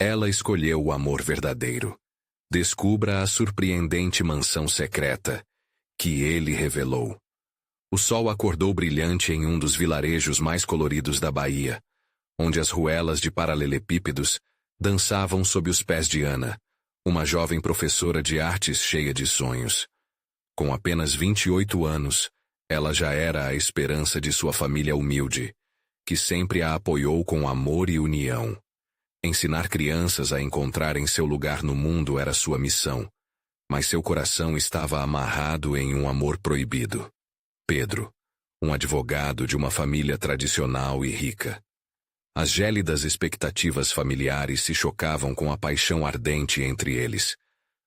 Ela escolheu o amor verdadeiro. Descubra a surpreendente mansão secreta que ele revelou. O sol acordou brilhante em um dos vilarejos mais coloridos da Bahia, onde as ruelas de paralelepípedos dançavam sob os pés de Ana, uma jovem professora de artes cheia de sonhos. Com apenas 28 anos, ela já era a esperança de sua família humilde, que sempre a apoiou com amor e união. Ensinar crianças a encontrarem seu lugar no mundo era sua missão, mas seu coração estava amarrado em um amor proibido. Pedro, um advogado de uma família tradicional e rica. As gélidas expectativas familiares se chocavam com a paixão ardente entre eles,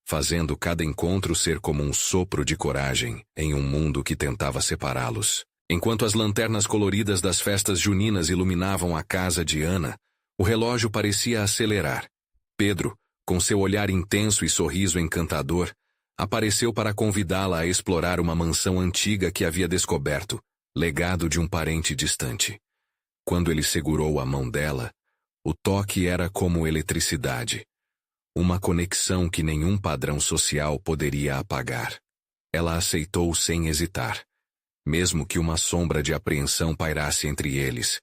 fazendo cada encontro ser como um sopro de coragem em um mundo que tentava separá-los. Enquanto as lanternas coloridas das festas juninas iluminavam a casa de Ana, o relógio parecia acelerar. Pedro, com seu olhar intenso e sorriso encantador, apareceu para convidá-la a explorar uma mansão antiga que havia descoberto, legado de um parente distante. Quando ele segurou a mão dela, o toque era como eletricidade. Uma conexão que nenhum padrão social poderia apagar. Ela aceitou sem hesitar, mesmo que uma sombra de apreensão pairasse entre eles,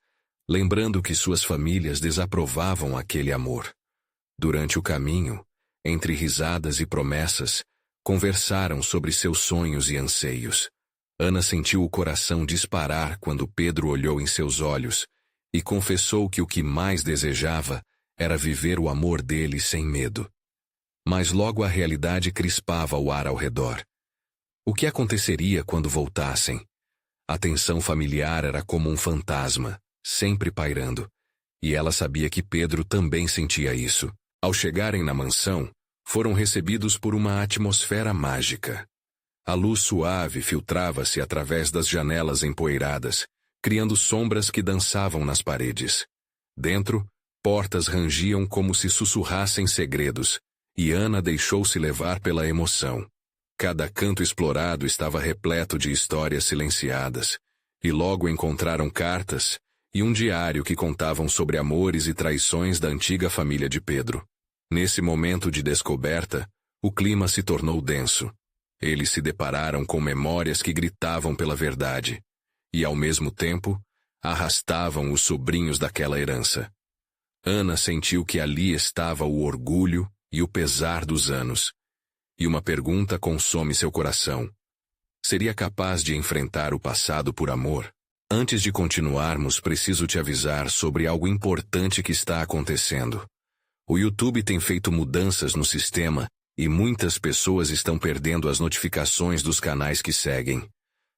lembrando que suas famílias desaprovavam aquele amor. Durante o caminho, entre risadas e promessas, conversaram sobre seus sonhos e anseios. Ana sentiu o coração disparar quando Pedro olhou em seus olhos e confessou que o que mais desejava era viver o amor dele sem medo. Mas logo a realidade crispava o ar ao redor. O que aconteceria quando voltassem? A tensão familiar era como um fantasma, sempre pairando, e ela sabia que Pedro também sentia isso. Ao chegarem na mansão, foram recebidos por uma atmosfera mágica. A luz suave filtrava-se através das janelas empoeiradas, criando sombras que dançavam nas paredes. Dentro, portas rangiam como se sussurrassem segredos, e Ana deixou-se levar pela emoção. Cada canto explorado estava repleto de histórias silenciadas, e logo encontraram cartas e um diário que contavam sobre amores e traições da antiga família de Pedro. Nesse momento de descoberta, o clima se tornou denso. Eles se depararam com memórias que gritavam pela verdade, e ao mesmo tempo, arrastavam os sobrinhos daquela herança. Ana sentiu que ali estava o orgulho e o pesar dos anos. E uma pergunta consome seu coração. Seria capaz de enfrentar o passado por amor? Antes de continuarmos, preciso te avisar sobre algo importante que está acontecendo. O YouTube tem feito mudanças no sistema e muitas pessoas estão perdendo as notificações dos canais que seguem.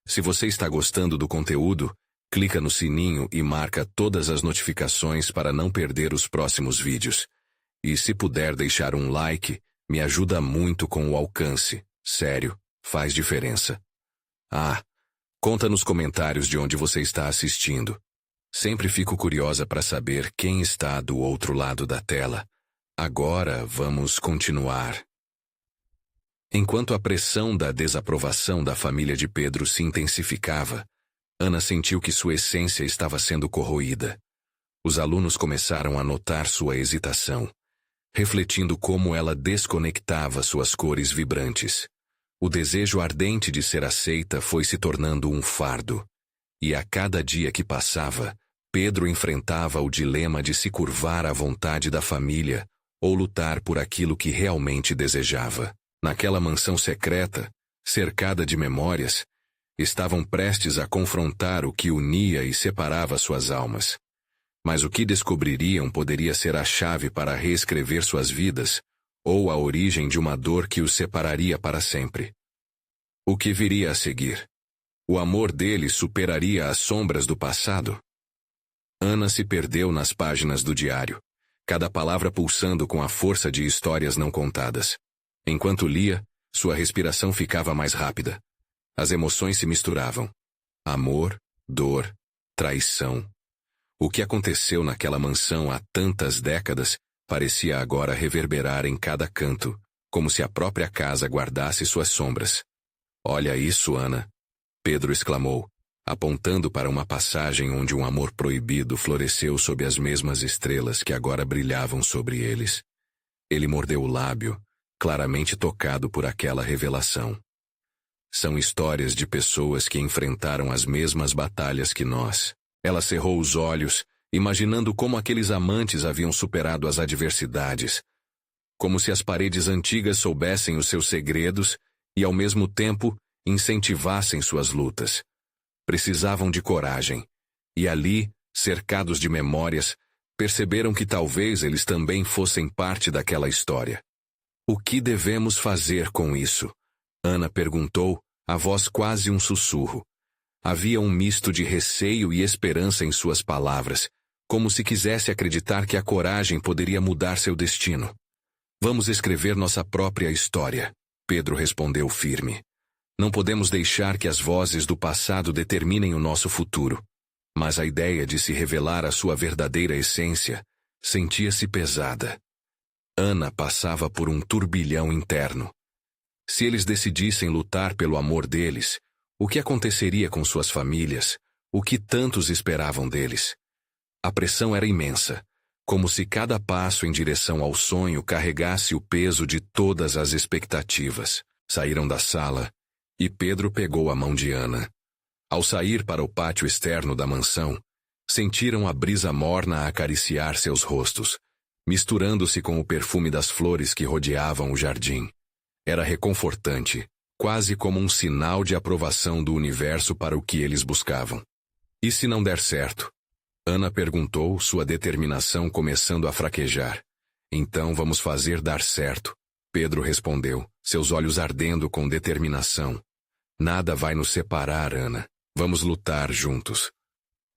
Se você está gostando do conteúdo, clica no sininho e marca todas as notificações para não perder os próximos vídeos. E se puder deixar um like, me ajuda muito com o alcance. Sério, faz diferença. Conta nos comentários de onde você está assistindo. Sempre fico curiosa para saber quem está do outro lado da tela. Agora vamos continuar. Enquanto a pressão da desaprovação da família de Pedro se intensificava, Ana sentiu que sua essência estava sendo corroída. Os alunos começaram a notar sua hesitação, refletindo como ela desconectava suas cores vibrantes. O desejo ardente de ser aceita foi se tornando um fardo. E a cada dia que passava, Pedro enfrentava o dilema de se curvar à vontade da família ou lutar por aquilo que realmente desejava. Naquela mansão secreta, cercada de memórias, estavam prestes a confrontar o que unia e separava suas almas. Mas o que descobririam poderia ser a chave para reescrever suas vidas, ou a origem de uma dor que os separaria para sempre. O que viria a seguir? O amor dele superaria as sombras do passado? Ana se perdeu nas páginas do diário, cada palavra pulsando com a força de histórias não contadas. Enquanto lia, sua respiração ficava mais rápida. As emoções se misturavam. Amor, dor, traição. O que aconteceu naquela mansão há tantas décadas parecia agora reverberar em cada canto, como se a própria casa guardasse suas sombras. "Olha isso, Ana!" Pedro exclamou, apontando para uma passagem onde um amor proibido floresceu sob as mesmas estrelas que agora brilhavam sobre eles. Ele mordeu o lábio, claramente tocado por aquela revelação. São histórias de pessoas que enfrentaram as mesmas batalhas que nós. Ela cerrou os olhos, imaginando como aqueles amantes haviam superado as adversidades, como se as paredes antigas soubessem os seus segredos e, ao mesmo tempo, incentivassem suas lutas. Precisavam de coragem, e ali, cercados de memórias, perceberam que talvez eles também fossem parte daquela história. O que devemos fazer com isso? Ana perguntou, a voz quase um sussurro. Havia um misto de receio e esperança em suas palavras, como se quisesse acreditar que a coragem poderia mudar seu destino. Vamos escrever nossa própria história, Pedro respondeu firme. Não podemos deixar que as vozes do passado determinem o nosso futuro. Mas a ideia de se revelar a sua verdadeira essência sentia-se pesada. Ana passava por um turbilhão interno. Se eles decidissem lutar pelo amor deles, o que aconteceria com suas famílias? O que tantos esperavam deles? A pressão era imensa, como se cada passo em direção ao sonho carregasse o peso de todas as expectativas. Saíram da sala, e Pedro pegou a mão de Ana. Ao sair para o pátio externo da mansão, sentiram a brisa morna a acariciar seus rostos, misturando-se com o perfume das flores que rodeavam o jardim. Era reconfortante, quase como um sinal de aprovação do universo para o que eles buscavam. E se não der certo? Ana perguntou, sua determinação começando a fraquejar. Então vamos fazer dar certo, Pedro respondeu, seus olhos ardendo com determinação. Nada vai nos separar, Ana. Vamos lutar juntos.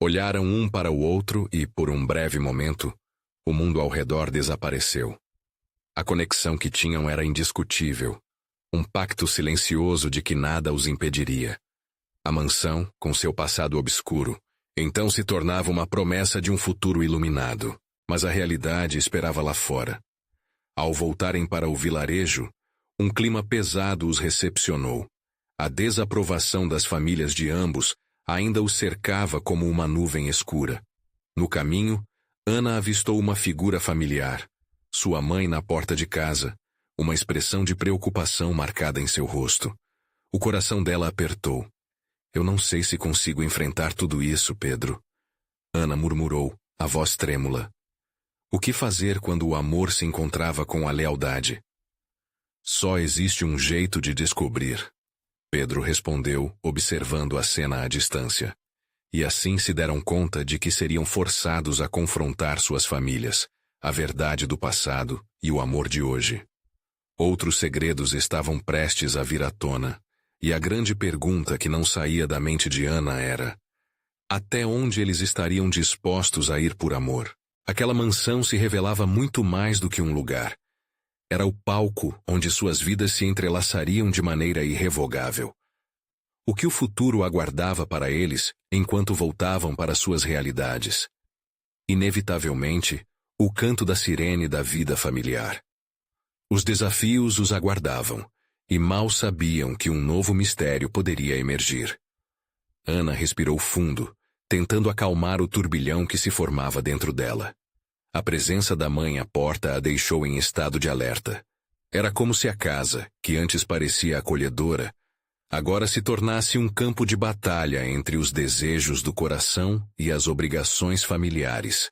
Olharam um para o outro e, por um breve momento, o mundo ao redor desapareceu. A conexão que tinham era indiscutível, um pacto silencioso de que nada os impediria. A mansão, com seu passado obscuro, então se tornava uma promessa de um futuro iluminado, mas a realidade esperava lá fora. Ao voltarem para o vilarejo, um clima pesado os recepcionou. A desaprovação das famílias de ambos ainda os cercava como uma nuvem escura. No caminho, Ana avistou uma figura familiar, sua mãe na porta de casa, uma expressão de preocupação marcada em seu rosto. O coração dela apertou. Eu não sei se consigo enfrentar tudo isso, Pedro. Ana murmurou, a voz trêmula. O que fazer quando o amor se encontrava com a lealdade? Só existe um jeito de descobrir. Pedro respondeu, observando a cena à distância. E assim se deram conta de que seriam forçados a confrontar suas famílias, a verdade do passado e o amor de hoje. Outros segredos estavam prestes a vir à tona, e a grande pergunta que não saía da mente de Ana era: até onde eles estariam dispostos a ir por amor? Aquela mansão se revelava muito mais do que um lugar. Era o palco onde suas vidas se entrelaçariam de maneira irrevogável. O que o futuro aguardava para eles enquanto voltavam para suas realidades? Inevitavelmente, o canto da sirene da vida familiar. Os desafios os aguardavam, e mal sabiam que um novo mistério poderia emergir. Ana respirou fundo, tentando acalmar o turbilhão que se formava dentro dela. A presença da mãe à porta a deixou em estado de alerta. Era como se a casa, que antes parecia acolhedora, agora se tornasse um campo de batalha entre os desejos do coração e as obrigações familiares.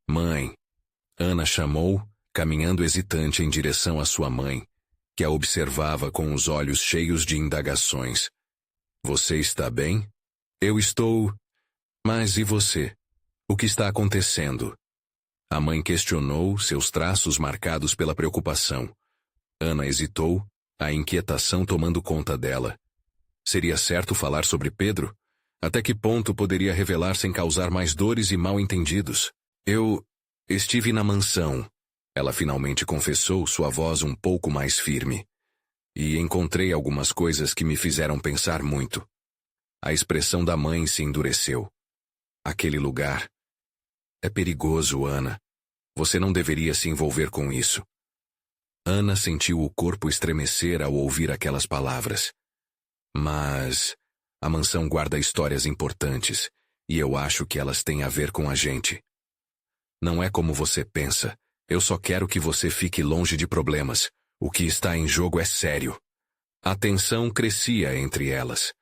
Mãe, Ana chamou, caminhando hesitante em direção à sua mãe, que a observava com os olhos cheios de indagações. Você está bem? Eu estou... Mas e você? O que está acontecendo? A mãe questionou, seus traços marcados pela preocupação. Ana hesitou, a inquietação tomando conta dela. Seria certo falar sobre Pedro? Até que ponto poderia revelar sem causar mais dores e mal-entendidos? Eu estive na mansão. Ela finalmente confessou, sua voz um pouco mais firme. E encontrei algumas coisas que me fizeram pensar muito. A expressão da mãe se endureceu. Aquele lugar. É perigoso, Ana. Você não deveria se envolver com isso. Ana sentiu o corpo estremecer ao ouvir aquelas palavras. Mas A mansão guarda histórias importantes, e eu acho que elas têm a ver com a gente. Não é como você pensa. Eu só quero que você fique longe de problemas. O que está em jogo é sério. A tensão crescia entre elas.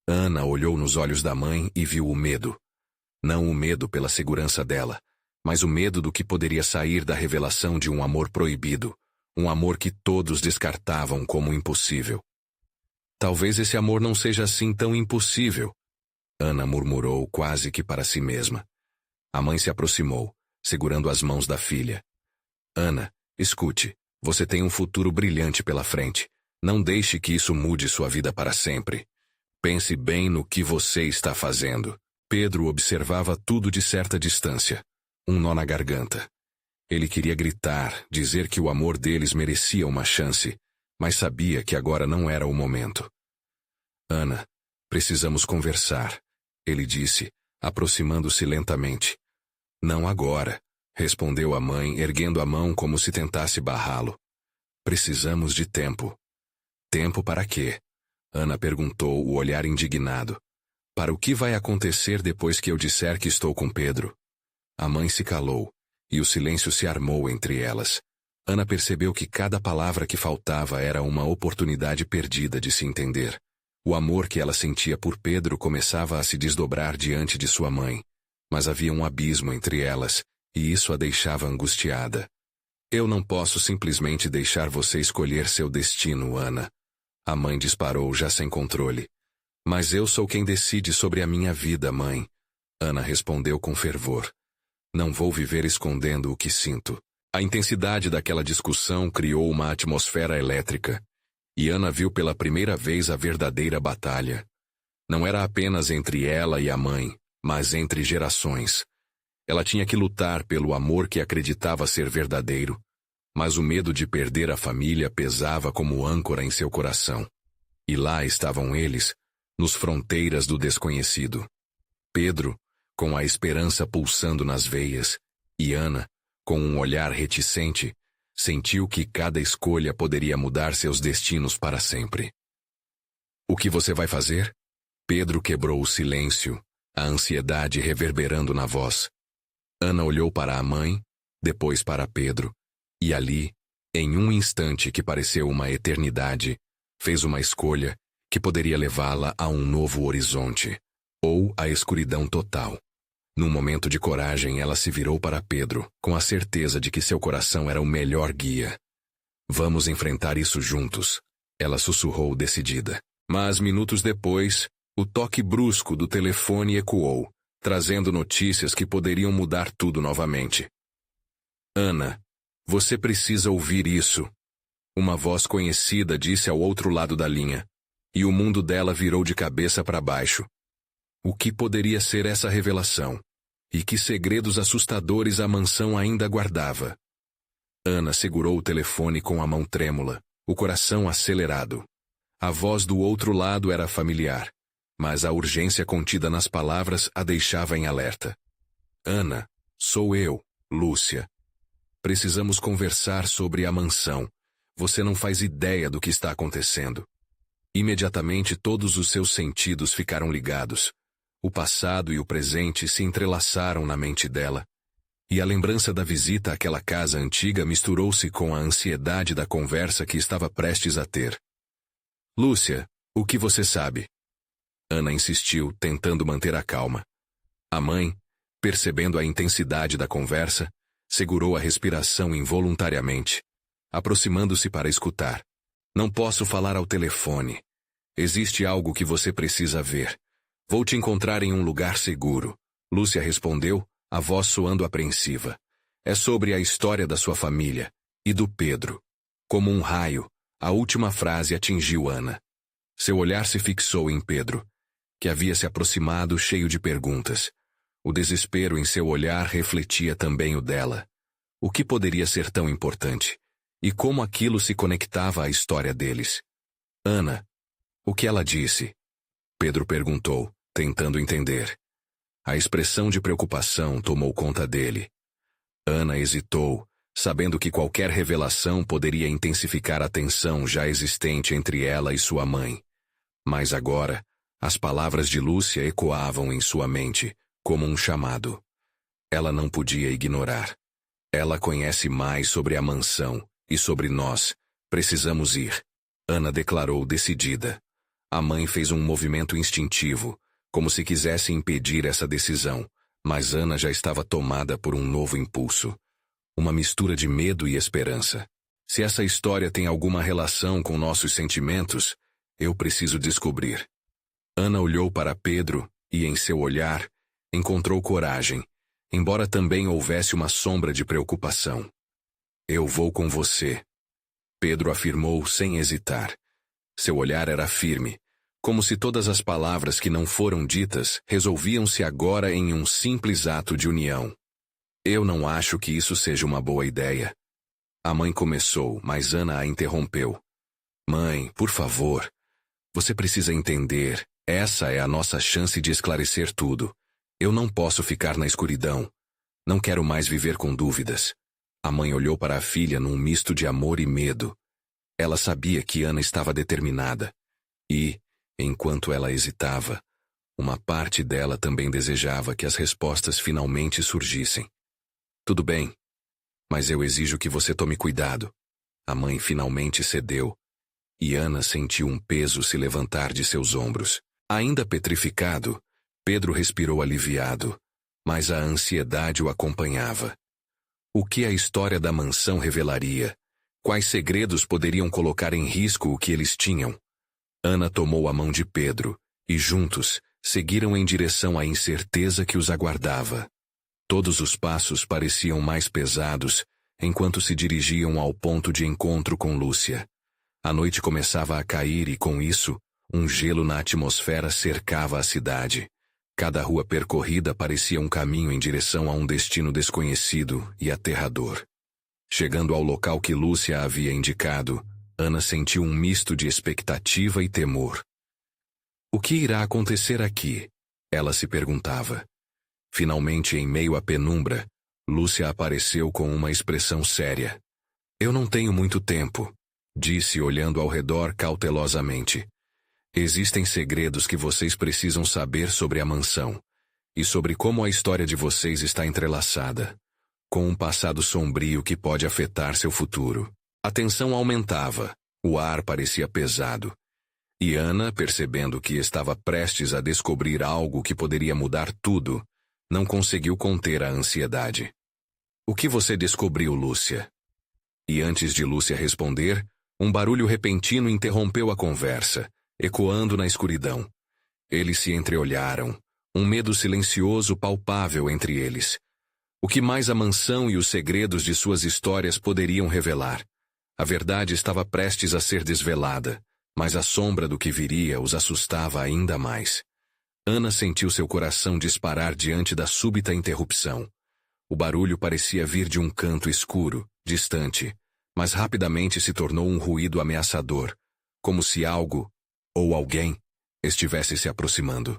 Ana olhou nos olhos da mãe e viu o medo. Não o medo pela segurança dela, mas o medo do que poderia sair da revelação de um amor proibido, um amor que todos descartavam como impossível. Talvez esse amor não seja assim tão impossível, Ana murmurou quase que para si mesma. A mãe se aproximou, segurando as mãos da filha. Ana, escute, você tem um futuro brilhante pela frente. Não deixe que isso mude sua vida para sempre. Pense bem no que você está fazendo. Pedro observava tudo de certa distância. Um nó na garganta. Ele queria gritar, dizer que o amor deles merecia uma chance, mas sabia que agora não era o momento. Ana, precisamos conversar, ele disse, aproximando-se lentamente. Não agora, respondeu a mãe, erguendo a mão como se tentasse barrá-lo. Precisamos de tempo. Tempo para quê? Ana perguntou, o olhar indignado. Para o que vai acontecer depois que eu disser que estou com Pedro? A mãe se calou, e o silêncio se armou entre elas. Ana percebeu que cada palavra que faltava era uma oportunidade perdida de se entender. O amor que ela sentia por Pedro começava a se desdobrar diante de sua mãe. Mas havia um abismo entre elas, e isso a deixava angustiada. Eu não posso simplesmente deixar você escolher seu destino, Ana. A mãe disparou já sem controle. Mas eu sou quem decide sobre a minha vida, mãe. Ana respondeu com fervor. Não vou viver escondendo o que sinto. A intensidade daquela discussão criou uma atmosfera elétrica. E Ana viu pela primeira vez a verdadeira batalha. Não era apenas entre ela e a mãe, mas entre gerações. Ela tinha que lutar pelo amor que acreditava ser verdadeiro, mas o medo de perder a família pesava como âncora em seu coração. E lá estavam eles, nos fronteiras do desconhecido. Pedro, com a esperança pulsando nas veias, e Ana, com um olhar reticente, sentiu que cada escolha poderia mudar seus destinos para sempre. O que você vai fazer? Pedro quebrou o silêncio, a ansiedade reverberando na voz. Ana olhou para a mãe, depois para Pedro, e ali, em um instante que pareceu uma eternidade, fez uma escolha que poderia levá-la a um novo horizonte, ou à escuridão total. Num momento de coragem, ela se virou para Pedro, com a certeza de que seu coração era o melhor guia. Vamos enfrentar isso juntos, ela sussurrou decidida. Mas minutos depois, o toque brusco do telefone ecoou, trazendo notícias que poderiam mudar tudo novamente. Ana, você precisa ouvir isso. Uma voz conhecida disse ao outro lado da linha, e o mundo dela virou de cabeça para baixo. O que poderia ser essa revelação? E que segredos assustadores a mansão ainda guardava? Ana segurou o telefone com a mão trêmula, o coração acelerado. A voz do outro lado era familiar, mas a urgência contida nas palavras a deixava em alerta. Ana, sou eu, Lúcia. Precisamos conversar sobre a mansão. Você não faz ideia do que está acontecendo. Imediatamente todos os seus sentidos ficaram ligados. O passado e o presente se entrelaçaram na mente dela. E a lembrança da visita àquela casa antiga misturou-se com a ansiedade da conversa que estava prestes a ter. Lúcia, o que você sabe? Ana insistiu, tentando manter a calma. A mãe, percebendo a intensidade da conversa, segurou a respiração involuntariamente, aproximando-se para escutar. Não posso falar ao telefone. Existe algo que você precisa ver. Vou te encontrar em um lugar seguro. Lúcia respondeu, a voz soando apreensiva. É sobre a história da sua família e do Pedro. Como um raio, a última frase atingiu Ana. Seu olhar se fixou em Pedro, que havia se aproximado cheio de perguntas. O desespero em seu olhar refletia também o dela. O que poderia ser tão importante? E como aquilo se conectava à história deles? Ana, o que ela disse? Pedro perguntou, tentando entender. A expressão de preocupação tomou conta dele. Ana hesitou, sabendo que qualquer revelação poderia intensificar a tensão já existente entre ela e sua mãe. Mas agora, As palavras de Lúcia ecoavam em sua mente, como um chamado. Ela não podia ignorar. Ela conhece mais sobre a mansão, e sobre nós. Precisamos ir. Ana declarou decidida. A mãe fez um movimento instintivo, como se quisesse impedir essa decisão, mas Ana já estava tomada por um novo impulso. Uma mistura de medo e esperança. Se essa história tem alguma relação com nossos sentimentos, eu preciso descobrir. Ana olhou para Pedro e, em seu olhar, encontrou coragem, embora também houvesse uma sombra de preocupação. Eu vou com você, Pedro afirmou sem hesitar. Seu olhar era firme, como se todas as palavras que não foram ditas resolviam-se agora em um simples ato de união. Eu não acho que isso seja uma boa ideia. A mãe começou, mas Ana a interrompeu. Mãe, por favor. Você precisa entender, essa é a nossa chance de esclarecer tudo. Eu não posso ficar na escuridão. Não quero mais viver com dúvidas. A mãe olhou para a filha num misto de amor e medo. Ela sabia que Ana estava determinada. E, enquanto ela hesitava, uma parte dela também desejava que as respostas finalmente surgissem. Tudo bem, mas eu exijo que você tome cuidado. A mãe finalmente cedeu, e Ana sentiu um peso se levantar de seus ombros. Ainda petrificado, Pedro respirou aliviado, mas a ansiedade o acompanhava. O que a história da mansão revelaria? Quais segredos poderiam colocar em risco o que eles tinham? Ana tomou a mão de Pedro, e juntos, seguiram em direção à incerteza que os aguardava. Todos os passos pareciam mais pesados, enquanto se dirigiam ao ponto de encontro com Lúcia. A noite começava a cair e, com isso, um gelo na atmosfera cercava a cidade. Cada rua percorrida parecia um caminho em direção a um destino desconhecido e aterrador. Chegando ao local que Lúcia havia indicado, Ana sentiu um misto de expectativa e temor. O que irá acontecer aqui? Ela se perguntava. Finalmente, em meio à penumbra, Lúcia apareceu com uma expressão séria. Eu não tenho muito tempo, disse olhando ao redor cautelosamente. Existem segredos que vocês precisam saber sobre a mansão, e sobre como a história de vocês está entrelaçada, com um passado sombrio que pode afetar seu futuro. A tensão aumentava, o ar parecia pesado, e Ana, percebendo que estava prestes a descobrir algo que poderia mudar tudo, não conseguiu conter a ansiedade. O que você descobriu, Lúcia? E antes de Lúcia responder, um barulho repentino interrompeu a conversa, ecoando na escuridão. Eles se entreolharam, um medo silencioso palpável entre eles. O que mais a mansão e os segredos de suas histórias poderiam revelar? A verdade estava prestes a ser desvelada, mas a sombra do que viria os assustava ainda mais. Ana sentiu seu coração disparar diante da súbita interrupção. O barulho parecia vir de um canto escuro, distante, mas rapidamente se tornou um ruído ameaçador, como se algo, ou alguém, estivesse se aproximando.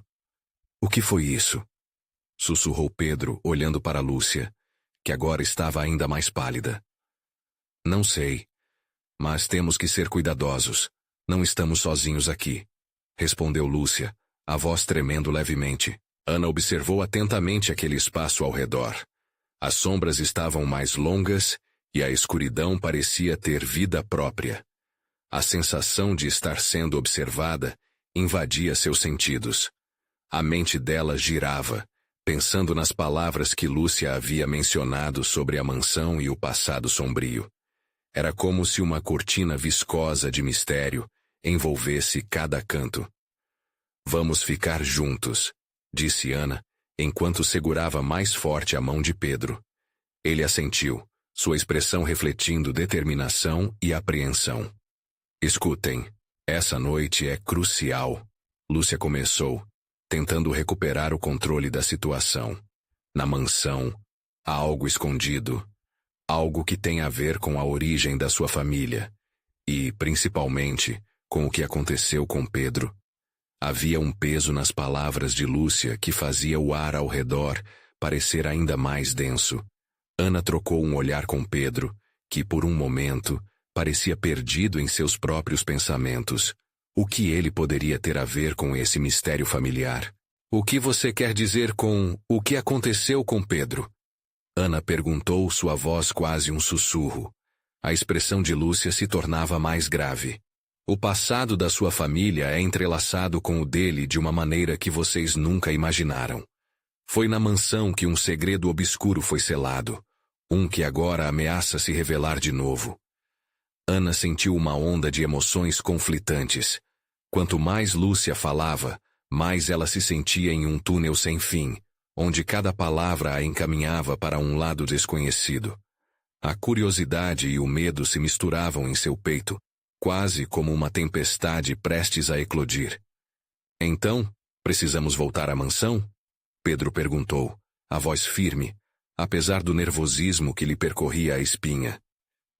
O que foi isso? Sussurrou Pedro, olhando para Lúcia, que agora estava ainda mais pálida. Não sei, mas temos que ser cuidadosos. Não estamos sozinhos aqui, respondeu Lúcia, a voz tremendo levemente. Ana observou atentamente aquele espaço ao redor. As sombras estavam mais longas e a escuridão parecia ter vida própria. A sensação de estar sendo observada invadia seus sentidos. A mente dela girava, pensando nas palavras que Lúcia havia mencionado sobre a mansão e o passado sombrio. Era como se uma cortina viscosa de mistério envolvesse cada canto. Vamos ficar juntos, disse Ana, enquanto segurava mais forte a mão de Pedro. Ele assentiu, sua expressão refletindo determinação e apreensão. Escutem, essa noite é crucial, Lúcia começou, tentando recuperar o controle da situação. Na mansão, há algo escondido, algo que tem a ver com a origem da sua família, e, principalmente, com o que aconteceu com Pedro. Havia um peso nas palavras de Lúcia que fazia o ar ao redor parecer ainda mais denso. Ana trocou um olhar com Pedro, que por um momento parecia perdido em seus próprios pensamentos. O que ele poderia ter a ver com esse mistério familiar? O que você quer dizer com o que aconteceu com Pedro? Ana perguntou, sua voz quase um sussurro. A expressão de Lúcia se tornava mais grave. O passado da sua família é entrelaçado com o dele de uma maneira que vocês nunca imaginaram. Foi na mansão que um segredo obscuro foi selado, um que agora ameaça se revelar de novo. Ana sentiu uma onda de emoções conflitantes. Quanto mais Lúcia falava, mais ela se sentia em um túnel sem fim, onde cada palavra a encaminhava para um lado desconhecido. A curiosidade e o medo se misturavam em seu peito, quase como uma tempestade prestes a eclodir. Então, precisamos voltar à mansão? Pedro perguntou, a voz firme, apesar do nervosismo que lhe percorria a espinha.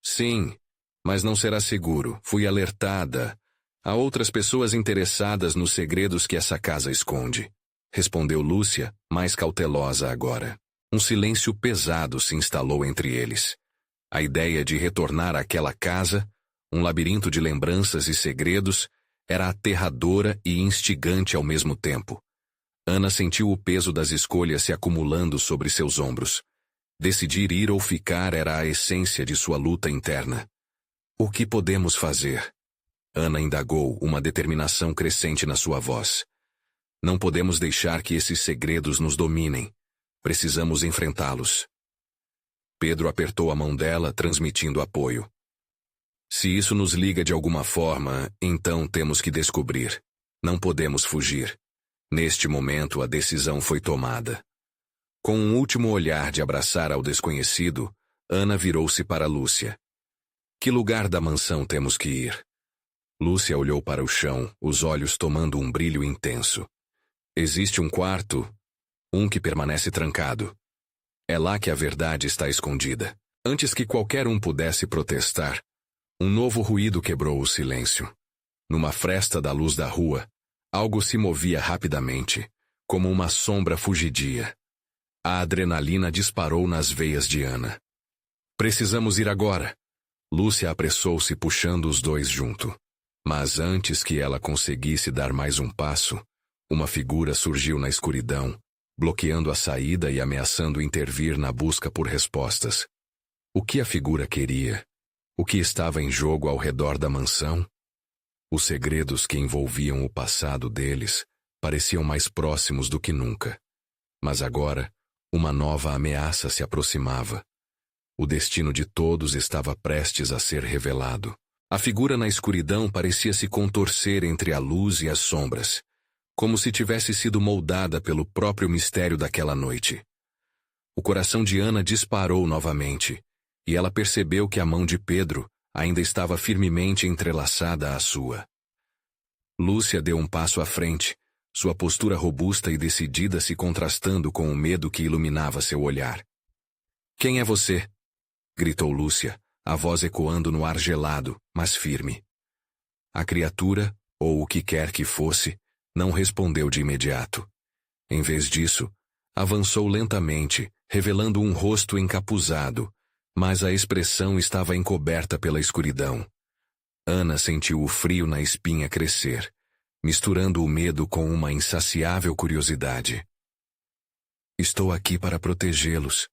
Sim, mas não será seguro. Fui alertada. Há outras pessoas interessadas nos segredos que essa casa esconde, respondeu Lúcia, mais cautelosa agora. Um silêncio pesado se instalou entre eles. A ideia de retornar àquela casa, um labirinto de lembranças e segredos, era aterradora e instigante ao mesmo tempo. Ana sentiu o peso das escolhas se acumulando sobre seus ombros. Decidir ir ou ficar era a essência de sua luta interna. O que podemos fazer? Ana indagou, uma determinação crescente na sua voz. Não podemos deixar que esses segredos nos dominem. Precisamos enfrentá-los. Pedro apertou a mão dela, transmitindo apoio. Se isso nos liga de alguma forma, então temos que descobrir. Não podemos fugir. Neste momento, a decisão foi tomada. Com um último olhar de abraçar ao desconhecido, Ana virou-se para Lúcia. Que lugar da mansão temos que ir? Lúcia olhou para o chão, os olhos tomando um brilho intenso. Existe um quarto, um que permanece trancado. É lá que a verdade está escondida. Antes que qualquer um pudesse protestar, um novo ruído quebrou o silêncio. Numa fresta da luz da rua, algo se movia rapidamente, como uma sombra fugidia. A adrenalina disparou nas veias de Ana. Precisamos ir agora. Lúcia apressou-se puxando os dois junto. Mas antes que ela conseguisse dar mais um passo, uma figura surgiu na escuridão, bloqueando a saída e ameaçando intervir na busca por respostas. O que a figura queria? O que estava em jogo ao redor da mansão? Os segredos que envolviam o passado deles pareciam mais próximos do que nunca. Mas agora, uma nova ameaça se aproximava. O destino de todos estava prestes a ser revelado. A figura na escuridão parecia se contorcer entre a luz e as sombras, como se tivesse sido moldada pelo próprio mistério daquela noite. O coração de Ana disparou novamente, e ela percebeu que a mão de Pedro ainda estava firmemente entrelaçada à sua. Lúcia deu um passo à frente, sua postura robusta e decidida se contrastando com o medo que iluminava seu olhar. "Quem é você?" gritou Lúcia, a voz ecoando no ar gelado, mas firme. A criatura, ou o que quer que fosse, não respondeu de imediato. Em vez disso, avançou lentamente, revelando um rosto encapuzado, mas a expressão estava encoberta pela escuridão. Ana sentiu o frio na espinha crescer, misturando o medo com uma insaciável curiosidade. "Estou aqui para protegê-los."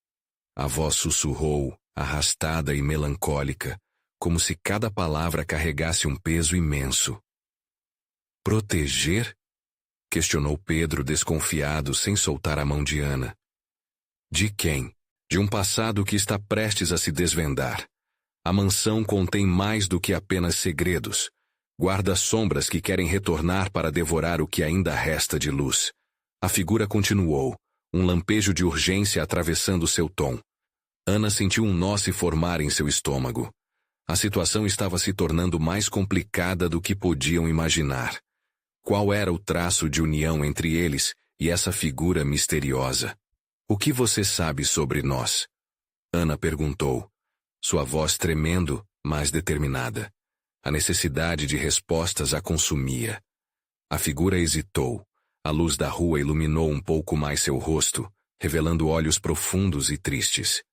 A voz sussurrou, arrastada e melancólica, como se cada palavra carregasse um peso imenso. "Proteger?" questionou Pedro, desconfiado, sem soltar a mão de Ana. "De quem? De um passado que está prestes a se desvendar. A mansão contém mais do que apenas segredos. Guarda-sombras que querem retornar para devorar o que ainda resta de luz." A figura continuou, um lampejo de urgência atravessando seu tom. Ana sentiu um nó se formar em seu estômago. A situação estava se tornando mais complicada do que podiam imaginar. Qual era o traço de união entre eles e essa figura misteriosa? "O que você sabe sobre nós?" Ana perguntou, sua voz tremendo, mas determinada. A necessidade de respostas a consumia. A figura hesitou. A luz da rua iluminou um pouco mais seu rosto, revelando olhos profundos e tristes.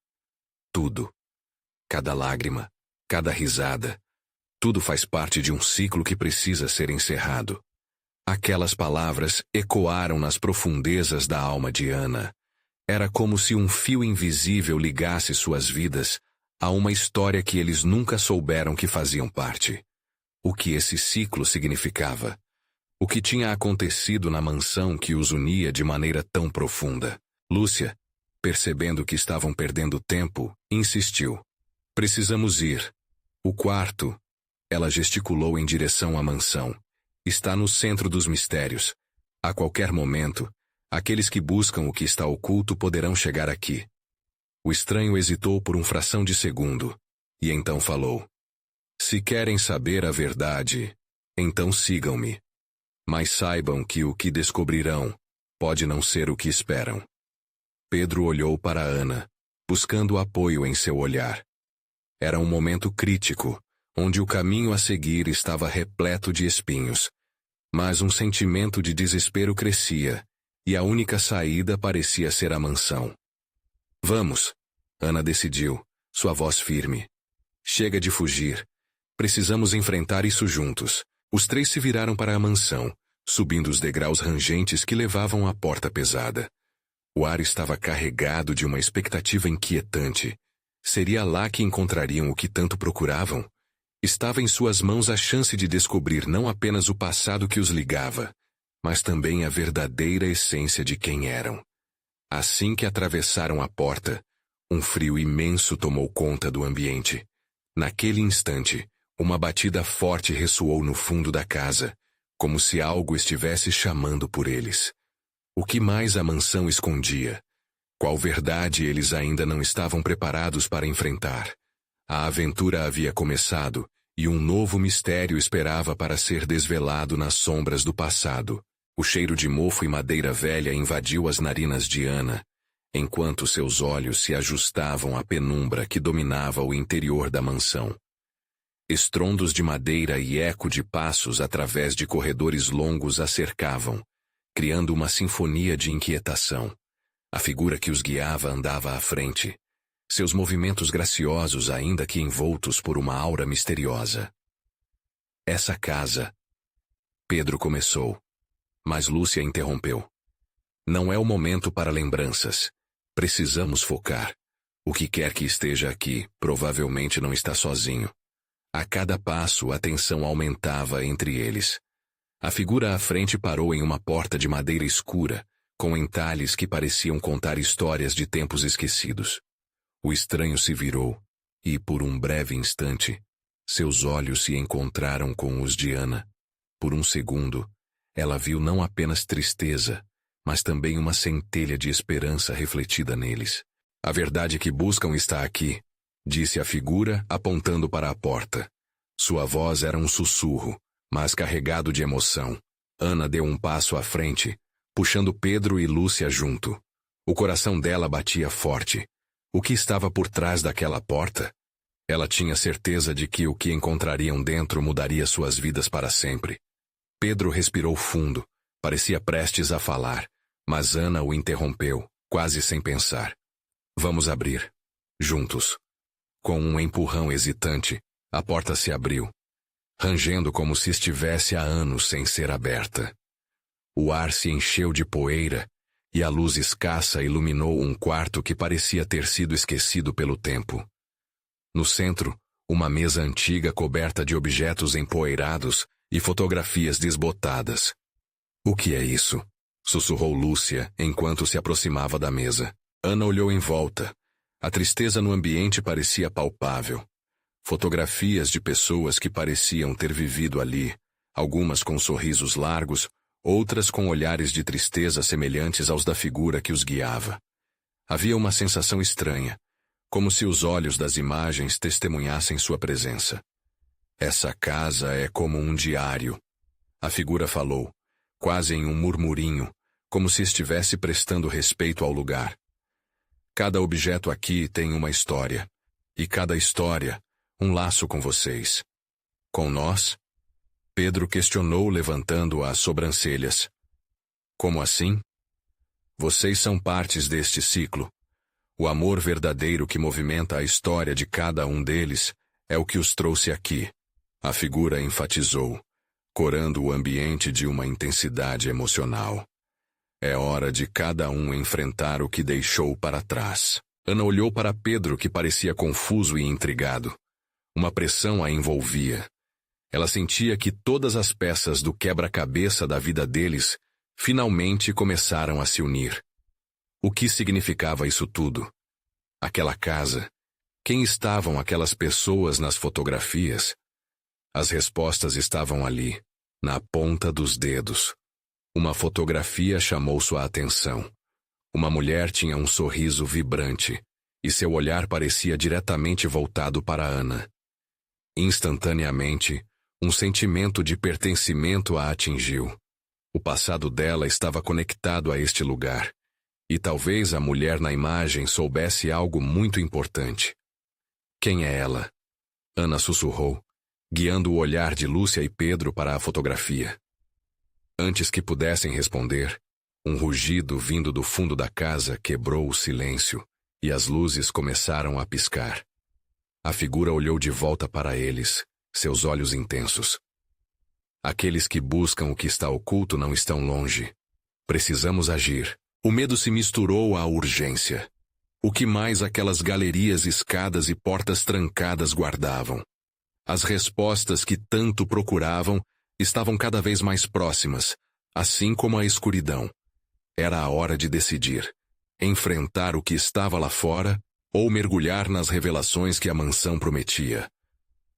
Tudo. Cada lágrima, cada risada, Tudo faz parte de um ciclo que precisa ser encerrado. Aquelas palavras ecoaram nas profundezas da alma de Ana. Era como se um fio invisível ligasse suas vidas a uma história que eles nunca souberam que faziam parte. O que esse ciclo significava? O que tinha acontecido na mansão que os unia de maneira tão profunda? Lúcia, percebendo que estavam perdendo tempo, insistiu. Precisamos ir. O quarto, ela gesticulou em direção à mansão, está no centro dos mistérios. A qualquer momento, aqueles que buscam o que está oculto poderão chegar aqui. O estranho hesitou por uma fração de segundo, e então falou. Se querem saber a verdade, então sigam-me. Mas saibam que o que descobrirão pode não ser o que esperam. Pedro olhou para Ana, buscando apoio em seu olhar. Era um momento crítico, onde o caminho a seguir estava repleto de espinhos. Mas um sentimento de desespero crescia, e a única saída parecia ser a mansão. Vamos, Ana decidiu, sua voz firme. Chega de fugir. Precisamos enfrentar isso juntos. Os três se viraram para a mansão, subindo os degraus rangentes que levavam à porta pesada. O ar estava carregado de uma expectativa inquietante. Seria lá que encontrariam o que tanto procuravam? Estava em suas mãos a chance de descobrir não apenas o passado que os ligava, mas também a verdadeira essência de quem eram. Assim que atravessaram a porta, um frio imenso tomou conta do ambiente. Naquele instante, uma batida forte ressoou no fundo da casa, como se algo estivesse chamando por eles. O que mais a mansão escondia? Qual verdade eles ainda não estavam preparados para enfrentar? A aventura havia começado, e um novo mistério esperava para ser desvelado nas sombras do passado. O cheiro de mofo e madeira velha invadiu as narinas de Ana, enquanto seus olhos se ajustavam à penumbra que dominava o interior da mansão. Estrondos de madeira e eco de passos através de corredores longos a cercavam, criando uma sinfonia de inquietação. A figura que os guiava andava à frente, seus movimentos graciosos ainda que envoltos por uma aura misteriosa. Essa casa... Pedro começou, mas Lúcia interrompeu. Não é o momento para lembranças. Precisamos focar. O que quer que esteja aqui, provavelmente não está sozinho. A cada passo, a tensão aumentava entre eles. A figura à frente parou em uma porta de madeira escura, com entalhes que pareciam contar histórias de tempos esquecidos. O estranho se virou, e por um breve instante, seus olhos se encontraram com os de Ana. Por um segundo, ela viu não apenas tristeza, mas também uma centelha de esperança refletida neles. A verdade que buscam está aqui, disse a figura, apontando para a porta. Sua voz era um sussurro, mas carregado de emoção. Ana deu um passo à frente, puxando Pedro e Lúcia junto. O coração dela batia forte. O que estava por trás daquela porta? Ela tinha certeza de que o que encontrariam dentro mudaria suas vidas para sempre. Pedro respirou fundo, parecia prestes a falar, mas Ana o interrompeu, quase sem pensar. Vamos abrir. Juntos. Com um empurrão hesitante, a porta se abriu, rangendo como se estivesse há anos sem ser aberta. O ar se encheu de poeira, e a luz escassa iluminou um quarto que parecia ter sido esquecido pelo tempo. No centro, uma mesa antiga coberta de objetos empoeirados e fotografias desbotadas. O que é isso? Sussurrou Lúcia enquanto se aproximava da mesa. Ana olhou em volta. A tristeza no ambiente parecia palpável. Fotografias de pessoas que pareciam ter vivido ali, algumas com sorrisos largos, outras com olhares de tristeza semelhantes aos da figura que os guiava. Havia uma sensação estranha, como se os olhos das imagens testemunhassem sua presença. Essa casa é como um diário. A figura falou, quase em um murmurinho, como se estivesse prestando respeito ao lugar. Cada objeto aqui tem uma história, e cada história, um laço com vocês. Com nós? Pedro questionou levantando as sobrancelhas. Como assim? Vocês são partes deste ciclo. O amor verdadeiro que movimenta a história de cada um deles é o que os trouxe aqui. A figura enfatizou, corando o ambiente de uma intensidade emocional. É hora de cada um enfrentar o que deixou para trás. Ana olhou para Pedro, que parecia confuso e intrigado. Uma pressão a envolvia. Ela sentia que todas as peças do quebra-cabeça da vida deles finalmente começaram a se unir. O que significava isso tudo? Aquela casa? Quem estavam aquelas pessoas nas fotografias? As respostas estavam ali, na ponta dos dedos. Uma fotografia chamou sua atenção. Uma mulher tinha um sorriso vibrante, e seu olhar parecia diretamente voltado para Ana. Instantaneamente, um sentimento de pertencimento a atingiu. O passado dela estava conectado a este lugar, e talvez a mulher na imagem soubesse algo muito importante. Quem é ela? Ana sussurrou, guiando o olhar de Lúcia e Pedro para a fotografia. Antes que pudessem responder, um rugido vindo do fundo da casa quebrou o silêncio, e as luzes começaram a piscar. A figura olhou de volta para eles, seus olhos intensos. Aqueles que buscam o que está oculto não estão longe. Precisamos agir. O medo se misturou à urgência. O que mais aquelas galerias, escadas e portas trancadas guardavam? As respostas que tanto procuravam estavam cada vez mais próximas, assim como a escuridão. Era a hora de decidir. Enfrentar o que estava lá fora ou mergulhar nas revelações que a mansão prometia.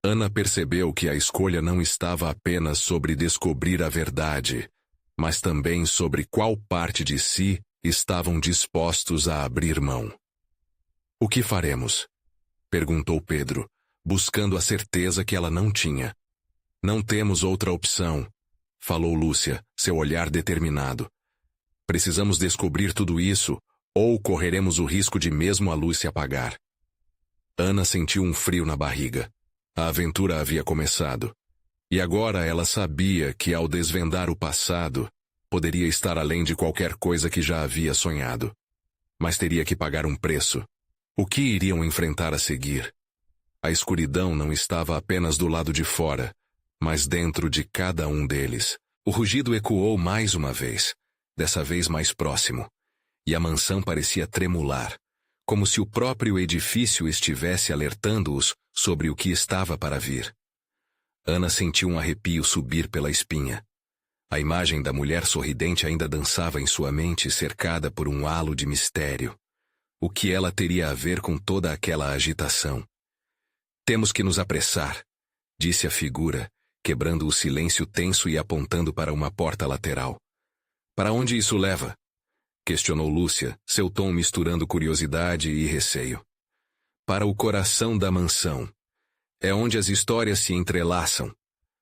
Ana percebeu que a escolha não estava apenas sobre descobrir a verdade, mas também sobre qual parte de si estavam dispostos a abrir mão. "O que faremos?" perguntou Pedro, buscando a certeza que ela não tinha. "Não temos outra opção", falou Lúcia, seu olhar determinado. "Precisamos descobrir tudo isso, ou correremos o risco de mesmo a luz se apagar." Ana sentiu um frio na barriga. A aventura havia começado. E agora ela sabia que, ao desvendar o passado, poderia estar além de qualquer coisa que já havia sonhado. Mas teria que pagar um preço. O que iriam enfrentar a seguir? A escuridão não estava apenas do lado de fora, mas dentro de cada um deles. O rugido ecoou mais uma vez, dessa vez mais próximo, e a mansão parecia tremular, como se o próprio edifício estivesse alertando-os sobre o que estava para vir. Ana sentiu um arrepio subir pela espinha. A imagem da mulher sorridente ainda dançava em sua mente, cercada por um halo de mistério. O que ela teria a ver com toda aquela agitação? "Temos que nos apressar", disse a figura, quebrando o silêncio tenso e apontando para uma porta lateral. "Para onde isso leva?" questionou Lúcia, seu tom misturando curiosidade e receio. "Para o coração da mansão. É onde as histórias se entrelaçam",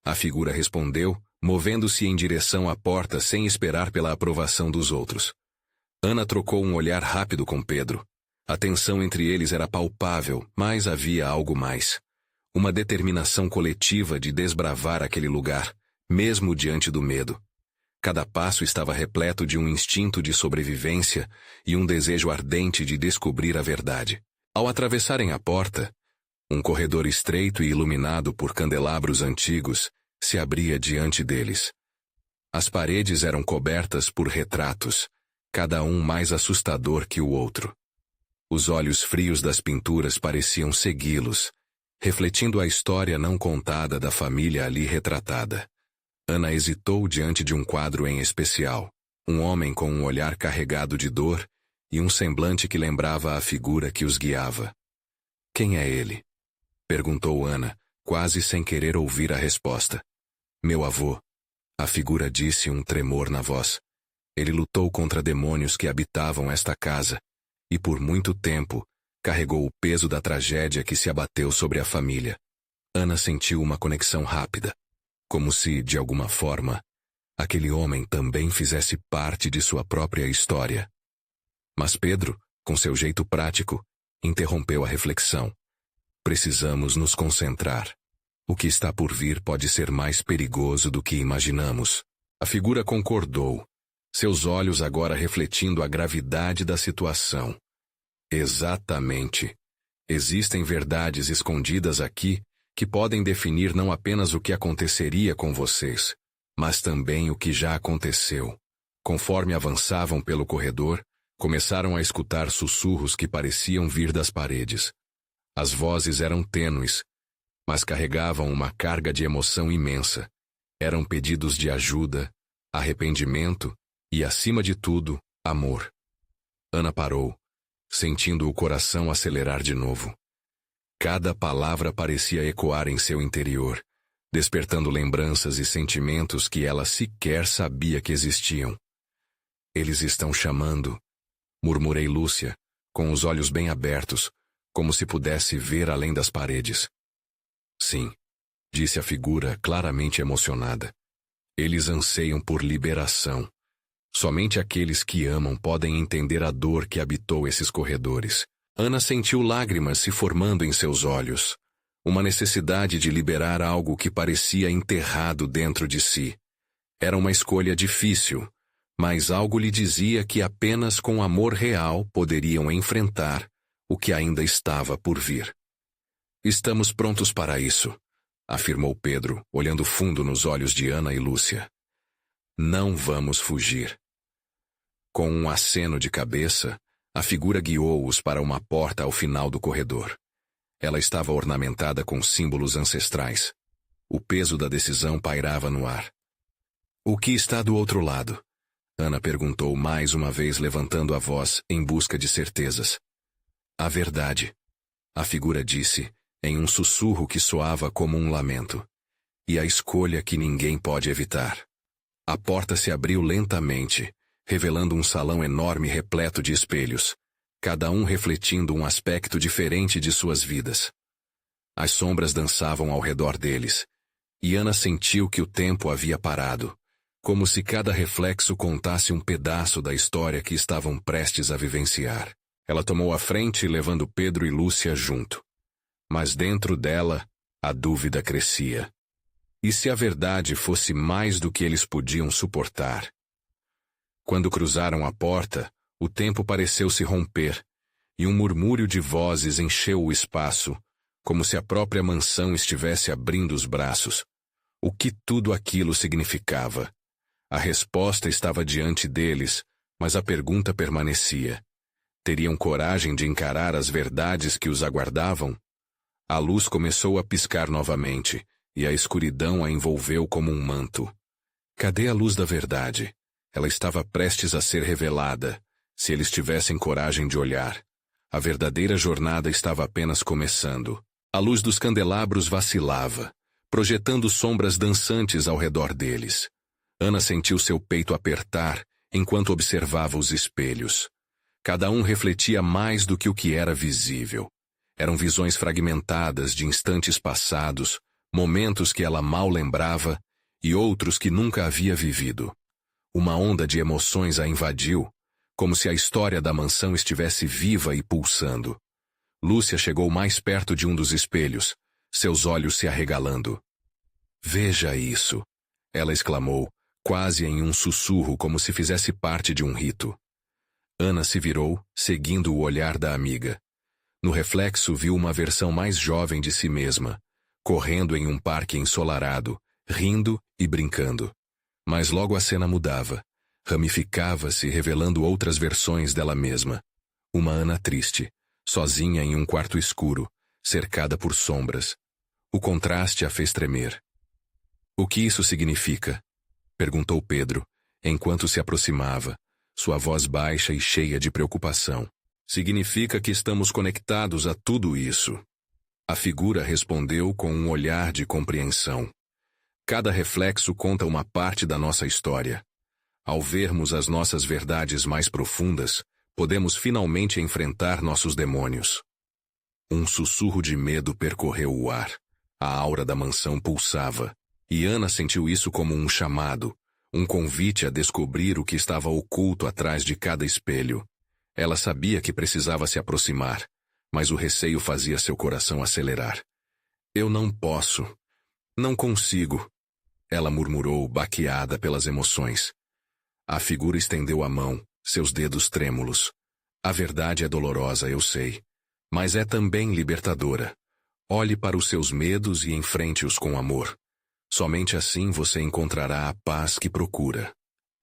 a figura respondeu, movendo-se em direção à porta sem esperar pela aprovação dos outros. Ana trocou um olhar rápido com Pedro. A tensão entre eles era palpável, mas havia algo mais. Uma determinação coletiva de desbravar aquele lugar, mesmo diante do medo. Cada passo estava repleto de um instinto de sobrevivência e um desejo ardente de descobrir a verdade. Ao atravessarem a porta, um corredor estreito e iluminado por candelabros antigos se abria diante deles. As paredes eram cobertas por retratos, cada um mais assustador que o outro. Os olhos frios das pinturas pareciam segui-los, refletindo a história não contada da família ali retratada. Ana hesitou diante de um quadro em especial, um homem com um olhar carregado de dor e um semblante que lembrava a figura que os guiava. "Quem é ele?" perguntou Ana, quase sem querer ouvir a resposta. "Meu avô", a figura disse, um tremor na voz. "Ele lutou contra demônios que habitavam esta casa, e por muito tempo carregou o peso da tragédia que se abateu sobre a família." Ana sentiu uma conexão rápida, como se, de alguma forma, aquele homem também fizesse parte de sua própria história. Mas Pedro, com seu jeito prático, interrompeu a reflexão. "Precisamos nos concentrar. O que está por vir pode ser mais perigoso do que imaginamos." A figura concordou, seus olhos agora refletindo a gravidade da situação. "Exatamente. Existem verdades escondidas aqui que podem definir não apenas o que aconteceria com vocês, mas também o que já aconteceu. Conforme avançavam pelo corredor, começaram a escutar sussurros que pareciam vir das paredes. As vozes eram tênues, mas carregavam uma carga de emoção imensa. Eram pedidos de ajuda, arrependimento e, acima de tudo, amor. Ana parou, sentindo o coração acelerar de novo. Cada palavra parecia ecoar em seu interior, despertando lembranças e sentimentos que ela sequer sabia que existiam. Eles estão chamando, murmurei Lúcia, com os olhos bem abertos, como se pudesse ver além das paredes. Sim, disse a figura claramente emocionada. Eles anseiam por liberação. Somente aqueles que amam podem entender a dor que habitou esses corredores. Ana sentiu lágrimas se formando em seus olhos. Uma necessidade de liberar algo que parecia enterrado dentro de si. Era uma escolha difícil, mas algo lhe dizia que apenas com amor real poderiam enfrentar o que ainda estava por vir. Estamos prontos para isso, afirmou Pedro, olhando fundo nos olhos de Ana e Lúcia. Não vamos fugir. Com um aceno de cabeça, a figura guiou-os para uma porta ao final do corredor. Ela estava ornamentada com símbolos ancestrais. O peso da decisão pairava no ar. O que está do outro lado? Ana perguntou mais uma vez, levantando a voz em busca de certezas. A verdade, a figura disse, em um sussurro que soava como um lamento. E a escolha que ninguém pode evitar. A porta se abriu lentamente, revelando um salão enorme repleto de espelhos, cada um refletindo um aspecto diferente de suas vidas. As sombras dançavam ao redor deles, e Ana sentiu que o tempo havia parado, como se cada reflexo contasse um pedaço da história que estavam prestes a vivenciar. Ela tomou a frente, levando Pedro e Lúcia junto. Mas dentro dela, a dúvida crescia. E se a verdade fosse mais do que eles podiam suportar? Quando cruzaram a porta, o tempo pareceu se romper, e um murmúrio de vozes encheu o espaço, como se a própria mansão estivesse abrindo os braços. O que tudo aquilo significava? A resposta estava diante deles, mas a pergunta permanecia. Teriam coragem de encarar as verdades que os aguardavam? A luz começou a piscar novamente, e a escuridão a envolveu como um manto. Cadê a luz da verdade? Ela estava prestes a ser revelada, se eles tivessem coragem de olhar. A verdadeira jornada estava apenas começando. A luz dos candelabros vacilava, projetando sombras dançantes ao redor deles. Ana sentiu seu peito apertar enquanto observava os espelhos. Cada um refletia mais do que o que era visível. Eram visões fragmentadas de instantes passados, momentos que ela mal lembrava e outros que nunca havia vivido. Uma onda de emoções a invadiu, como se a história da mansão estivesse viva e pulsando. Lúcia chegou mais perto de um dos espelhos, seus olhos se arregalando. Veja isso, ela exclamou, quase em um sussurro, como se fizesse parte de um rito. Ana se virou, seguindo o olhar da amiga. No reflexo viu uma versão mais jovem de si mesma, correndo em um parque ensolarado, rindo e brincando. Mas logo a cena mudava. Ramificava-se, revelando outras versões dela mesma. Uma Ana triste, sozinha em um quarto escuro, cercada por sombras. O contraste a fez tremer. O que isso significa? Perguntou Pedro, enquanto se aproximava, sua voz baixa e cheia de preocupação. Significa que estamos conectados a tudo isso. A figura respondeu com um olhar de compreensão. Cada reflexo conta uma parte da nossa história. Ao vermos as nossas verdades mais profundas, podemos finalmente enfrentar nossos demônios. Um sussurro de medo percorreu o ar. A aura da mansão pulsava, e Ana sentiu isso como um chamado, um convite a descobrir o que estava oculto atrás de cada espelho. Ela sabia que precisava se aproximar, mas o receio fazia seu coração acelerar. Eu não posso. Não consigo. Ela murmurou, baqueada pelas emoções. A figura estendeu a mão, seus dedos trêmulos. A verdade é dolorosa, eu sei. Mas é também libertadora. Olhe para os seus medos e enfrente-os com amor. Somente assim você encontrará a paz que procura.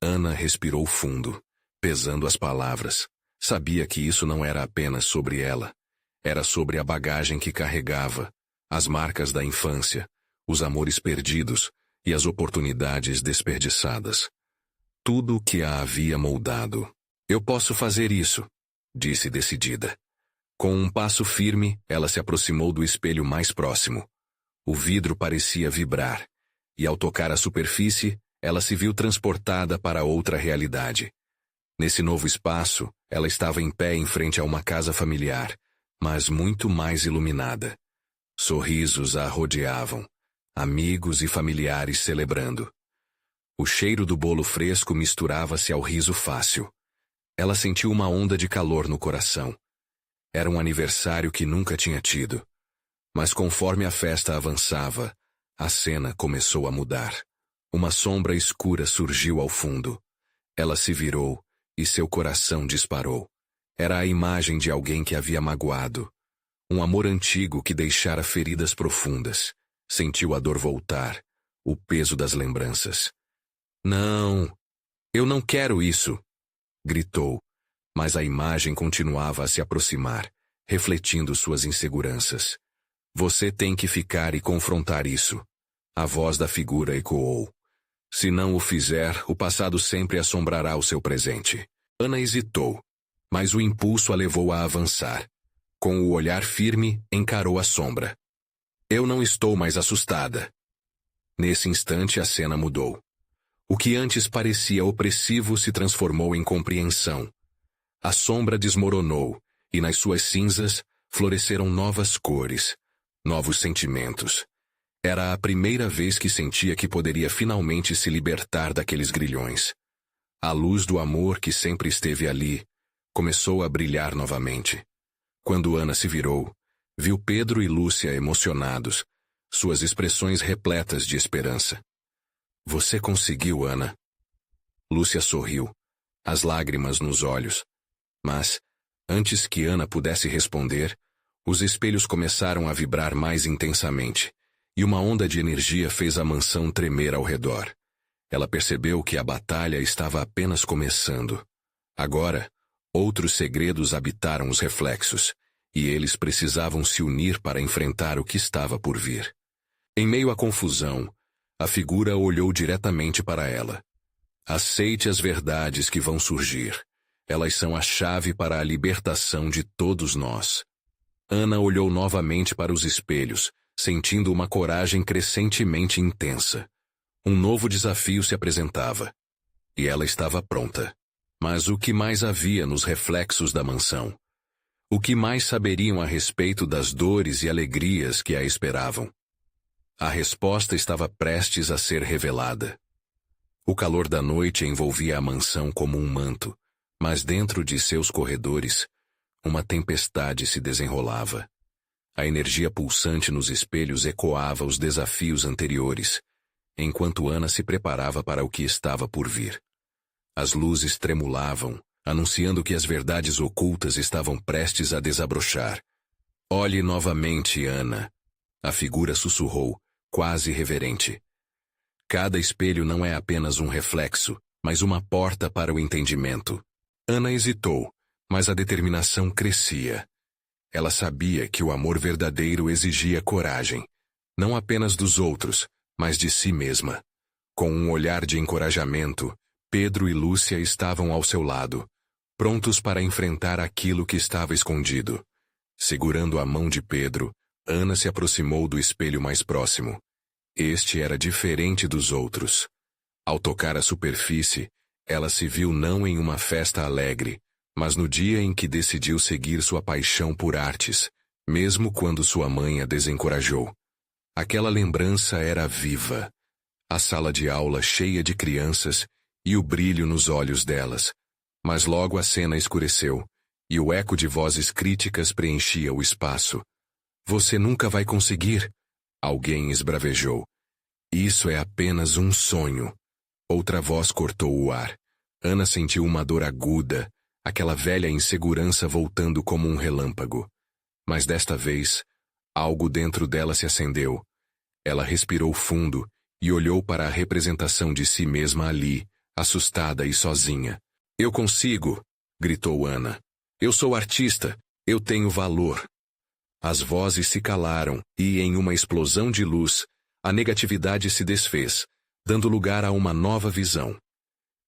Ana respirou fundo, pesando as palavras. Sabia que isso não era apenas sobre ela. Era sobre a bagagem que carregava, as marcas da infância, os amores perdidos e as oportunidades desperdiçadas. Tudo o que a havia moldado. Eu posso fazer isso, disse decidida. Com um passo firme, ela se aproximou do espelho mais próximo. O vidro parecia vibrar, e ao tocar a superfície, ela se viu transportada para outra realidade. Nesse novo espaço, ela estava em pé em frente a uma casa familiar, mas muito mais iluminada. Sorrisos a rodeavam, amigos e familiares celebrando. O cheiro do bolo fresco misturava-se ao riso fácil. Ela sentiu uma onda de calor no coração. Era um aniversário que nunca tinha tido. Mas conforme a festa avançava, a cena começou a mudar. Uma sombra escura surgiu ao fundo. Ela se virou e seu coração disparou. Era a imagem de alguém que havia magoado. Um amor antigo que deixara feridas profundas. Sentiu a dor voltar, o peso das lembranças. Não, eu não quero isso, gritou, mas a imagem continuava a se aproximar, refletindo suas inseguranças. Você tem que ficar e confrontar isso. A voz da figura ecoou. Se não o fizer, o passado sempre assombrará o seu presente. Ana hesitou, mas o impulso a levou a avançar. Com o olhar firme, encarou a sombra. Eu não estou mais assustada. Nesse instante a cena mudou. O que antes parecia opressivo se transformou em compreensão. A sombra desmoronou, e nas suas cinzas floresceram novas cores, novos sentimentos. Era a primeira vez que sentia que poderia finalmente se libertar daqueles grilhões. A luz do amor que sempre esteve ali começou a brilhar novamente. Quando Ana se virou, viu Pedro e Lúcia emocionados, suas expressões repletas de esperança. Você conseguiu, Ana. Lúcia sorriu, as lágrimas nos olhos. Mas, antes que Ana pudesse responder, os espelhos começaram a vibrar mais intensamente, e uma onda de energia fez a mansão tremer ao redor. Ela percebeu que a batalha estava apenas começando. Agora, outros segredos habitaram os reflexos, e eles precisavam se unir para enfrentar o que estava por vir. Em meio à confusão, a figura olhou diretamente para ela. Aceite as verdades que vão surgir. Elas são a chave para a libertação de todos nós. Ana olhou novamente para os espelhos, sentindo uma coragem crescentemente intensa. Um novo desafio se apresentava. E ela estava pronta. Mas o que mais havia nos reflexos da mansão? O que mais saberiam a respeito das dores e alegrias que a esperavam? A resposta estava prestes a ser revelada. O calor da noite envolvia a mansão como um manto, mas dentro de seus corredores, uma tempestade se desenrolava. A energia pulsante nos espelhos ecoava os desafios anteriores, enquanto Ana se preparava para o que estava por vir. As luzes tremulavam, anunciando que as verdades ocultas estavam prestes a desabrochar. Olhe novamente, Ana. A figura sussurrou, quase reverente. Cada espelho não é apenas um reflexo, mas uma porta para o entendimento. Ana hesitou, mas a determinação crescia. Ela sabia que o amor verdadeiro exigia coragem, não apenas dos outros, mas de si mesma. Com um olhar de encorajamento, Pedro e Lúcia estavam ao seu lado, prontos para enfrentar aquilo que estava escondido. Segurando a mão de Pedro, Ana se aproximou do espelho mais próximo. Este era diferente dos outros. Ao tocar a superfície, ela se viu não em uma festa alegre, mas no dia em que decidiu seguir sua paixão por artes, mesmo quando sua mãe a desencorajou. Aquela lembrança era viva. A sala de aula cheia de crianças e o brilho nos olhos delas. Mas logo a cena escureceu, e o eco de vozes críticas preenchia o espaço. Você nunca vai conseguir, alguém esbravejou. Isso é apenas um sonho. Outra voz cortou o ar. Ana sentiu uma dor aguda, aquela velha insegurança voltando como um relâmpago. Mas desta vez, Algo dentro dela se acendeu. Ela respirou fundo e olhou para a representação de si mesma ali, assustada e sozinha. Eu consigo! Gritou Ana. Eu sou artista, eu tenho valor. As vozes se calaram e, em uma explosão de luz, a negatividade se desfez, dando lugar a uma nova visão.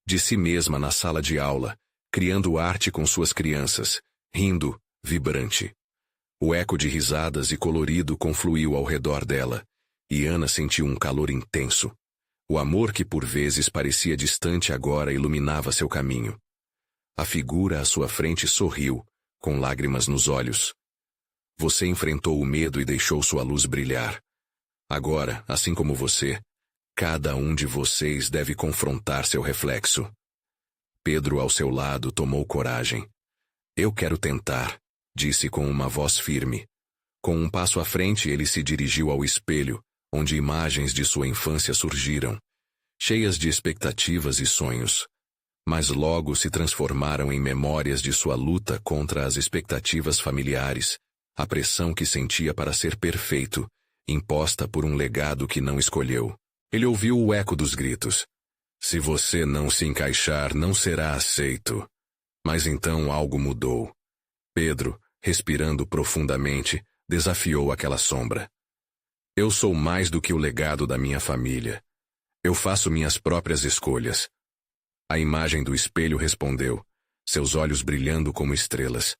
De si mesma na sala de aula, criando arte com suas crianças, rindo, vibrante. O eco de risadas e colorido confluiu ao redor dela, e Ana sentiu um calor intenso. O amor que por vezes parecia distante agora iluminava seu caminho. A figura à sua frente sorriu, com lágrimas nos olhos. Você enfrentou o medo e deixou sua luz brilhar. Agora, assim como você, cada um de vocês deve confrontar seu reflexo. Pedro, ao seu lado, tomou coragem. Eu quero tentar, disse com uma voz firme. Com um passo à frente, ele se dirigiu ao espelho, onde imagens de sua infância surgiram, cheias de expectativas e sonhos. Mas logo se transformaram em memórias de sua luta contra as expectativas familiares, a pressão que sentia para ser perfeito, imposta por um legado que não escolheu. Ele ouviu o eco dos gritos. Se você não se encaixar, não será aceito. Mas então algo mudou. Pedro, respirando profundamente, desafiou aquela sombra. Eu sou mais do que o legado da minha família. Eu faço minhas próprias escolhas. A imagem do espelho respondeu, seus olhos brilhando como estrelas.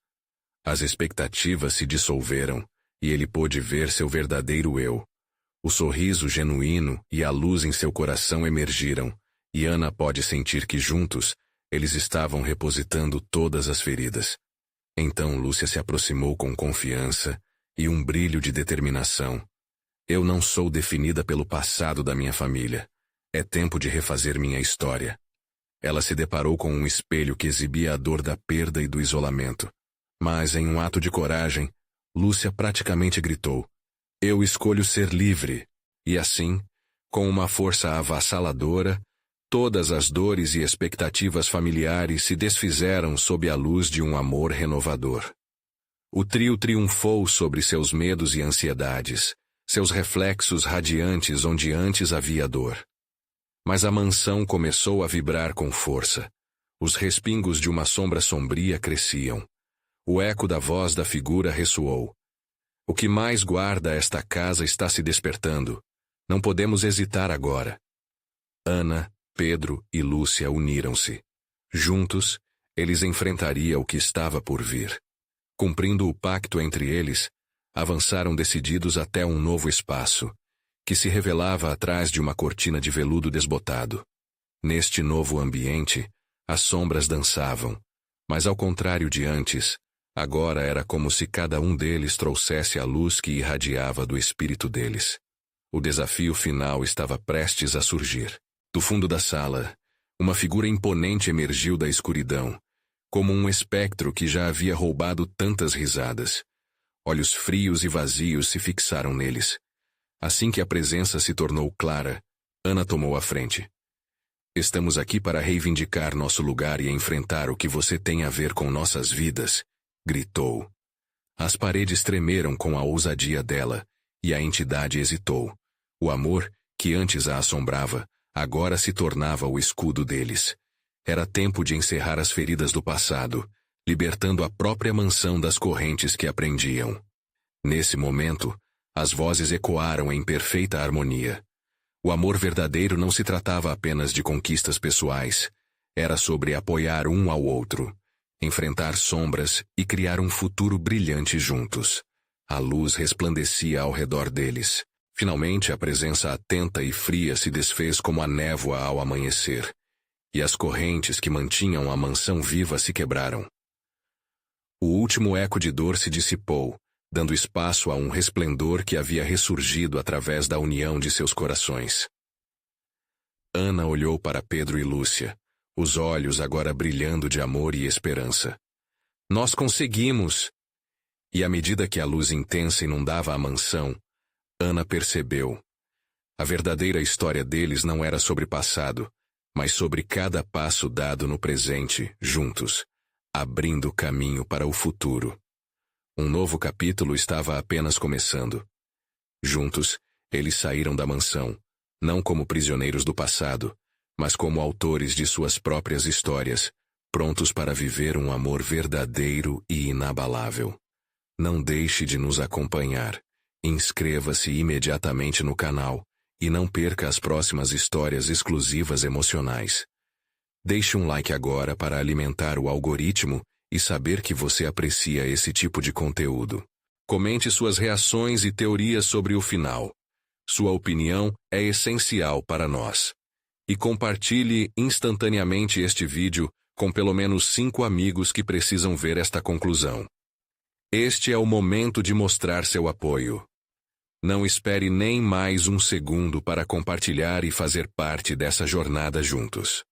As expectativas se dissolveram, e ele pôde ver seu verdadeiro eu. O sorriso genuíno e a luz em seu coração emergiram, e Ana pode sentir que juntos, eles estavam repositando todas as feridas. Então Lúcia se aproximou com confiança e um brilho de determinação. Eu não sou definida pelo passado da minha família. É tempo de refazer minha história. Ela se deparou com um espelho que exibia a dor da perda e do isolamento. Mas, em um ato de coragem, Lúcia praticamente gritou, eu escolho ser livre. E assim, com uma força avassaladora, todas as dores e expectativas familiares se desfizeram sob a luz de um amor renovador. O trio triunfou sobre seus medos e ansiedades, seus reflexos radiantes onde antes havia dor. Mas a mansão começou a vibrar com força. Os respingos de uma sombra sombria cresciam. O eco da voz da figura ressoou. O que mais guarda esta casa está se despertando. Não podemos hesitar agora. Ana, Pedro e Lúcia uniram-se. Juntos, eles enfrentariam o que estava por vir. Cumprindo o pacto entre eles, avançaram decididos até um novo espaço, que se revelava atrás de uma cortina de veludo desbotado. Neste novo ambiente, as sombras dançavam, mas ao contrário de antes, agora era como se cada um deles trouxesse a luz que irradiava do espírito deles. O desafio final estava prestes a surgir. Do fundo da sala, uma figura imponente emergiu da escuridão, como um espectro que já havia roubado tantas risadas. Olhos frios e vazios se fixaram neles. Assim que a presença se tornou clara, Ana tomou a frente. Estamos aqui para reivindicar nosso lugar e enfrentar o que você tem a ver com nossas vidas, gritou. As paredes tremeram com a ousadia dela, e a entidade hesitou. O amor, que antes a assombrava, agora se tornava o escudo deles. Era tempo de encerrar as feridas do passado, libertando a própria mansão das correntes que a prendiam. Nesse momento, as vozes ecoaram em perfeita harmonia. O amor verdadeiro não se tratava apenas de conquistas pessoais. Era sobre apoiar um ao outro, enfrentar sombras e criar um futuro brilhante juntos. A luz resplandecia ao redor deles. Finalmente a presença atenta e fria se desfez como a névoa ao amanhecer, e as correntes que mantinham a mansão viva se quebraram. O último eco de dor se dissipou, dando espaço a um resplendor que havia ressurgido através da união de seus corações. Ana olhou para Pedro e Lúcia, os olhos agora brilhando de amor e esperança. Nós conseguimos! E à medida que a luz intensa inundava a mansão, Ana percebeu. A verdadeira história deles não era sobre passado, mas sobre cada passo dado no presente, juntos, abrindo caminho para o futuro. Um novo capítulo estava apenas começando. Juntos, eles saíram da mansão, não como prisioneiros do passado, mas como autores de suas próprias histórias, prontos para viver um amor verdadeiro e inabalável. Não deixe de nos acompanhar. Inscreva-se imediatamente no canal e não perca as próximas histórias exclusivas emocionais. Deixe um like agora para alimentar o algoritmo e saber que você aprecia esse tipo de conteúdo. Comente suas reações e teorias sobre o final. Sua opinião é essencial para nós. E compartilhe instantaneamente este vídeo com pelo menos 5 amigos que precisam ver esta conclusão. Este é o momento de mostrar seu apoio. Não espere nem mais um segundo para compartilhar e fazer parte dessa jornada juntos.